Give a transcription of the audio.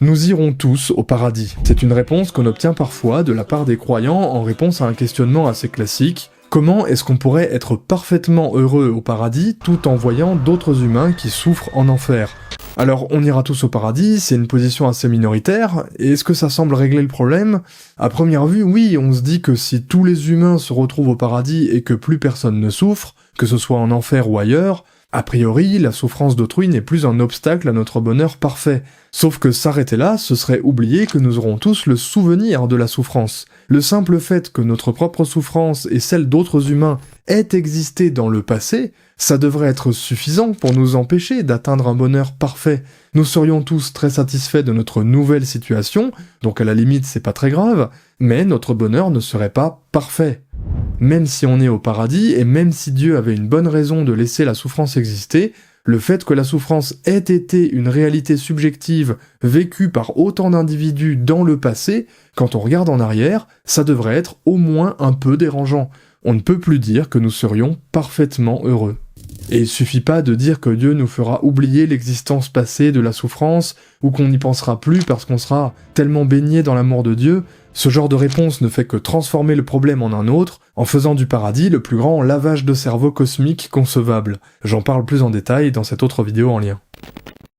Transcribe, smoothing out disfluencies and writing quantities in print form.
Nous irons tous au paradis. C'est une réponse qu'on obtient parfois de la part des croyants en réponse à un questionnement assez classique. Comment est-ce qu'on pourrait être parfaitement heureux au paradis tout en voyant d'autres humains qui souffrent en enfer ? Alors, on ira tous au paradis, c'est une position assez minoritaire, et est-ce que ça semble régler le problème ? À première vue, oui, on se dit que si tous les humains se retrouvent au paradis et que plus personne ne souffre, que ce soit en enfer ou ailleurs, a priori, la souffrance d'autrui n'est plus un obstacle à notre bonheur parfait. Sauf que s'arrêter là, ce serait oublier que nous aurons tous le souvenir de la souffrance. Le simple fait que notre propre souffrance et celle d'autres humains aient existé dans le passé, ça devrait être suffisant pour nous empêcher d'atteindre un bonheur parfait. Nous serions tous très satisfaits de notre nouvelle situation, donc à la limite c'est pas très grave, mais notre bonheur ne serait pas parfait. Même si on est au paradis, et même si Dieu avait une bonne raison de laisser la souffrance exister, le fait que la souffrance ait été une réalité subjective vécue par autant d'individus dans le passé, quand on regarde en arrière, ça devrait être au moins un peu dérangeant. On ne peut plus dire que nous serions parfaitement heureux. Et il suffit pas de dire que Dieu nous fera oublier l'existence passée de la souffrance, ou qu'on n'y pensera plus parce qu'on sera tellement baigné dans l'amour de Dieu. Ce genre de réponse ne fait que transformer le problème en un autre, en faisant du paradis le plus grand lavage de cerveau cosmique concevable. J'en parle plus en détail dans cette autre vidéo en lien.